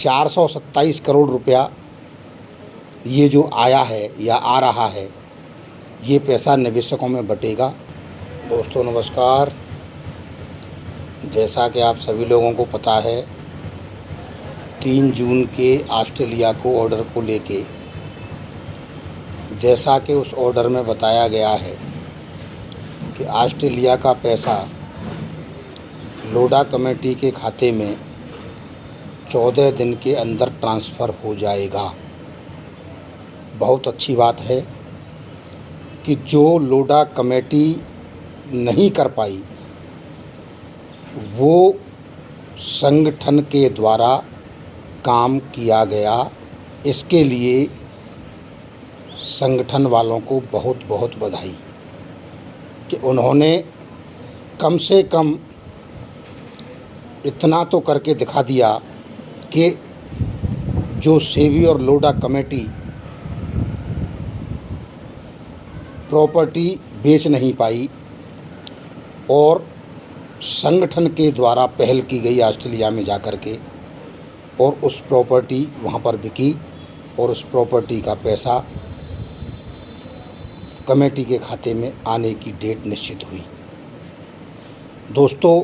427 करोड़ रुपया ये जो आया है या आ रहा है, ये पैसा निवेशकों में बटेगा। दोस्तों नमस्कार। जैसा कि आप सभी लोगों को पता है, 3 जून के ऑस्ट्रेलिया को ऑर्डर को लेके जैसा कि उस ऑर्डर में बताया गया है कि ऑस्ट्रेलिया का पैसा लोढ़ा कमेटी के खाते में 14 दिन के अंदर ट्रांसफ़र हो जाएगा। बहुत अच्छी बात है कि जो लोढ़ा कमेटी नहीं कर पाई वो संगठन के द्वारा काम किया गया। इसके लिए संगठन वालों को बहुत बहुत बधाई कि उन्होंने कम से कम इतना तो करके दिखा दिया कि जो सेबी और लोढ़ा कमेटी प्रॉपर्टी बेच नहीं पाई और संगठन के द्वारा पहल की गई ऑस्ट्रेलिया में जाकर के, और उस प्रॉपर्टी वहाँ पर बिकी और उस प्रॉपर्टी का पैसा कमेटी के खाते में आने की डेट निश्चित हुई। दोस्तों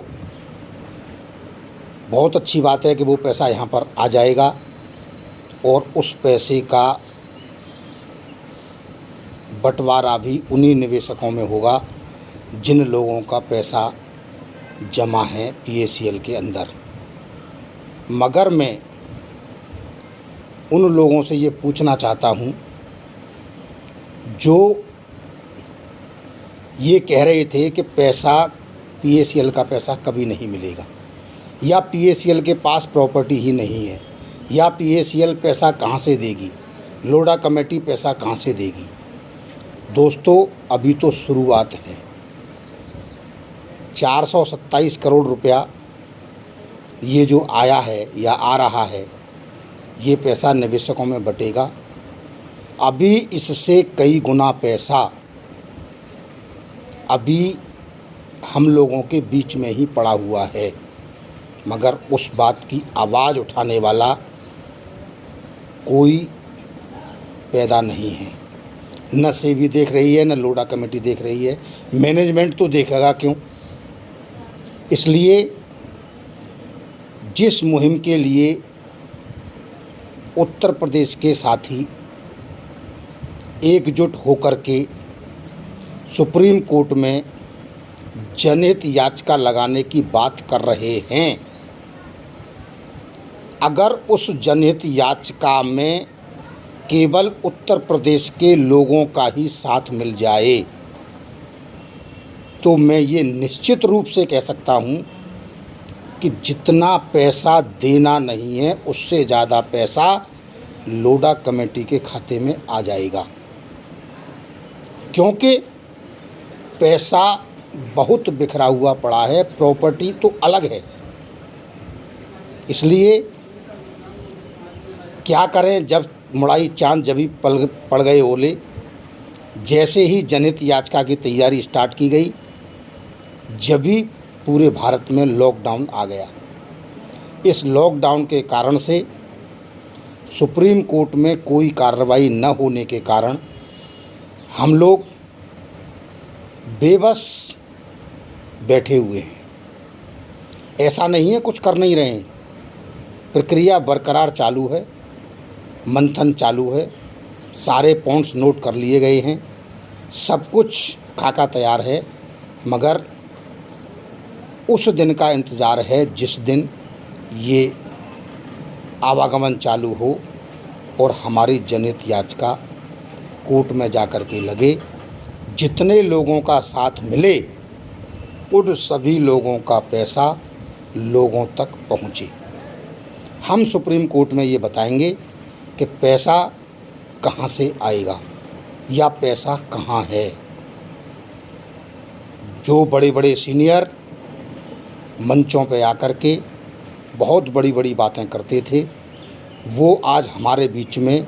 बहुत अच्छी बात है कि वो पैसा यहाँ पर आ जाएगा और उस पैसे का बंटवारा भी उन्हीं निवेशकों में होगा जिन लोगों का पैसा जमा है PACL के अंदर। मगर मैं उन लोगों से ये पूछना चाहता हूँ जो ये कह रहे थे कि पैसा PACL का पैसा कभी नहीं मिलेगा, या PACL के पास प्रॉपर्टी ही नहीं है, या PACL पैसा कहाँ से देगी, लोढ़ा कमेटी पैसा कहाँ से देगी। दोस्तों अभी तो शुरुआत है। 427 करोड़ रुपया ये जो आया है या आ रहा है, ये पैसा निवेशकों में बटेगा। अभी इससे कई गुना पैसा अभी हम लोगों के बीच में ही पड़ा हुआ है, मगर उस बात की आवाज़ उठाने वाला कोई पैदा नहीं है। न सेबी देख रही है, न लोढ़ा कमेटी देख रही है। मैनेजमेंट तो देखेगा क्यों? इसलिए जिस मुहिम के लिए उत्तर प्रदेश के साथी एकजुट होकर के सुप्रीम कोर्ट में जनहित याचिका लगाने की बात कर रहे हैं, अगर उस जनहित याचिका में केवल उत्तर प्रदेश के लोगों का ही साथ मिल जाए तो मैं ये निश्चित रूप से कह सकता हूँ कि जितना पैसा देना नहीं है उससे ज़्यादा पैसा लोढ़ा कमेटी के खाते में आ जाएगा, क्योंकि पैसा बहुत बिखरा हुआ पड़ा है, प्रॉपर्टी तो अलग है। इसलिए क्या करें, जब मुड़ाई चाँद जभी पड़ गए ओले। जैसे ही जनहित याचिका की तैयारी स्टार्ट की गई, जभी पूरे भारत में लॉकडाउन आ गया। इस लॉकडाउन के कारण से सुप्रीम कोर्ट में कोई कार्रवाई न होने के कारण हम लोग बेबस बैठे हुए हैं। ऐसा नहीं है कुछ कर नहीं रहे हैं, प्रक्रिया बरकरार चालू है, मंथन चालू है, सारे पॉइंट्स नोट कर लिए गए हैं, सब कुछ खाका तैयार है। मगर उस दिन का इंतज़ार है जिस दिन ये आवागमन चालू हो और हमारी जनहित याचिका कोर्ट में जाकर के लगे। जितने लोगों का साथ मिले उन सभी लोगों का पैसा लोगों तक पहुँचे। हम सुप्रीम कोर्ट में ये बताएंगे कि पैसा कहाँ से आएगा या पैसा कहाँ है। जो बड़े बड़े सीनियर मंचों पे आकर के बहुत बड़ी बड़ी बातें करते थे, वो आज हमारे बीच में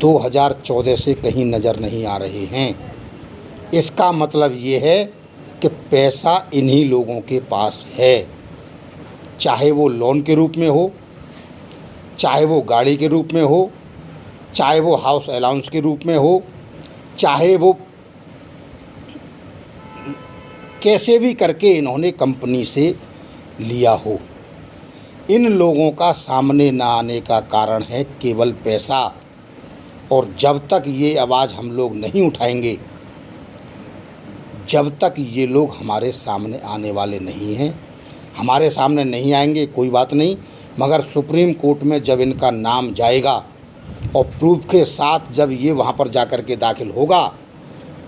2014 से कहीं नज़र नहीं आ रहे हैं। इसका मतलब ये है कि पैसा इन्हीं लोगों के पास है, चाहे वो लोन के रूप में हो, चाहे वो गाड़ी के रूप में हो, चाहे वो हाउस अलाउंस के रूप में हो, चाहे वो कैसे भी करके इन्होंने कंपनी से लिया हो। इन लोगों का सामने ना आने का कारण है केवल पैसा। और जब तक ये आवाज़ हम लोग नहीं उठाएंगे, जब तक ये लोग हमारे सामने आने वाले नहीं हैं, हमारे सामने नहीं आएंगे कोई बात नहीं, मगर सुप्रीम कोर्ट में जब इनका नाम जाएगा और प्रूफ के साथ जब ये वहाँ पर जा कर के दाखिल होगा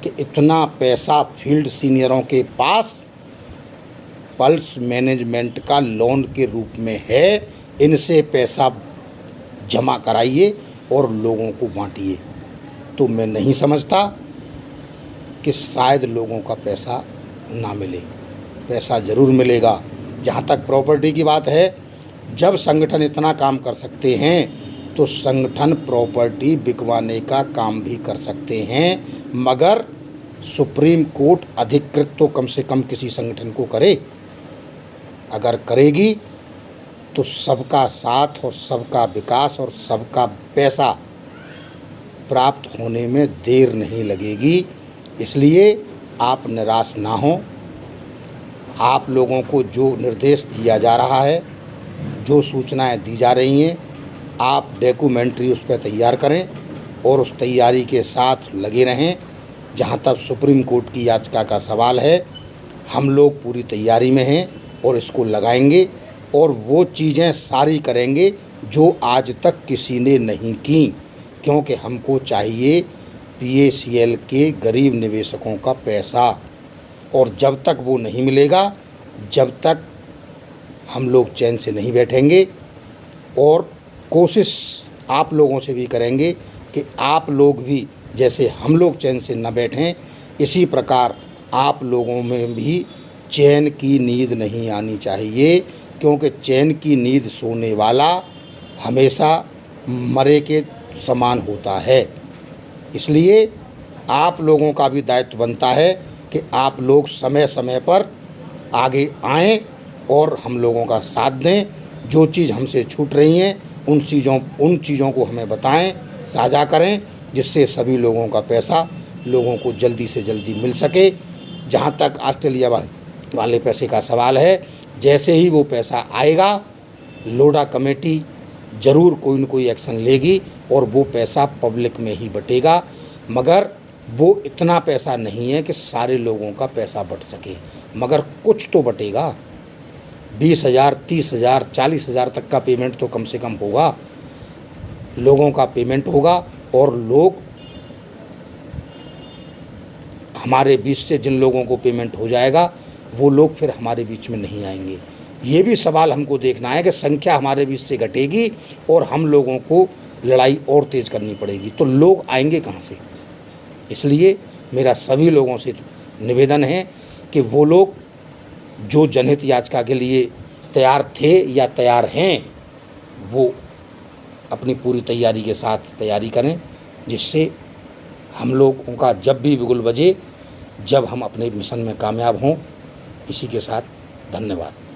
कि इतना पैसा फील्ड सीनियरों के पास पल्स मैनेजमेंट का लोन के रूप में है, इनसे पैसा जमा कराइए और लोगों को बांटिए, तो मैं नहीं समझता कि शायद लोगों का पैसा ना मिले। पैसा ज़रूर मिलेगा। जहाँ तक प्रॉपर्टी की बात है, जब संगठन इतना काम कर सकते हैं तो संगठन प्रॉपर्टी बिकवाने का काम भी कर सकते हैं, मगर सुप्रीम कोर्ट अधिकृत तो कम से कम किसी संगठन को करे। अगर करेगी तो सबका साथ और सबका विकास और सबका पैसा प्राप्त होने में देर नहीं लगेगी। इसलिए आप निराश ना हों। आप लोगों को जो निर्देश दिया जा रहा है, जो सूचनाएं दी जा रही हैं, आप डॉक्यूमेंट्री उस पर तैयार करें और उस तैयारी के साथ लगे रहें। जहां तक सुप्रीम कोर्ट की याचिका का सवाल है, हम लोग पूरी तैयारी में हैं और इसको लगाएंगे और वो चीज़ें सारी करेंगे जो आज तक किसी ने नहीं की, क्योंकि हमको चाहिए PACL के गरीब निवेशकों का पैसा। और जब तक वो नहीं मिलेगा, जब तक हम लोग चैन से नहीं बैठेंगे। और कोशिश आप लोगों से भी करेंगे कि आप लोग भी जैसे हम लोग चैन से न बैठें, इसी प्रकार आप लोगों में भी चैन की नींद नहीं आनी चाहिए, क्योंकि चैन की नींद सोने वाला हमेशा मरे के समान होता है। इसलिए आप लोगों का भी दायित्व बनता है कि आप लोग समय समय पर आगे आएं और हम लोगों का साथ दें। जो चीज़ हमसे छूट रही हैं उन चीज़ों को हमें बताएं, साझा करें, जिससे सभी लोगों का पैसा लोगों को जल्दी से जल्दी मिल सके। जहां तक ऑस्ट्रेलिया वाले पैसे का सवाल है, जैसे ही वो पैसा आएगा, लोढ़ा कमेटी ज़रूर कोई न कोई एक्शन लेगी और वो पैसा पब्लिक में ही बटेगा। मगर वो इतना पैसा नहीं है कि सारे लोगों का पैसा बट सके, मगर कुछ तो बटेगा। 20,000, 30,000, 40,000 तक का पेमेंट तो कम से कम होगा, लोगों का पेमेंट होगा। और लोग हमारे बीच से जिन लोगों को पेमेंट हो जाएगा, वो लोग फिर हमारे बीच में नहीं आएंगे। ये भी सवाल हमको देखना है कि संख्या हमारे बीच से घटेगी और हम लोगों को लड़ाई और तेज़ करनी पड़ेगी, तो लोग आएंगे कहाँ से। इसलिए मेरा सभी लोगों से निवेदन है कि वो लोग जो जनहित याचिका के लिए तैयार थे या तैयार हैं, वो अपनी पूरी तैयारी के साथ तैयारी करें, जिससे हम लोगों का जब भी बिगुल बजे, जब हम अपने मिशन में कामयाब हों। इसी के साथ धन्यवाद।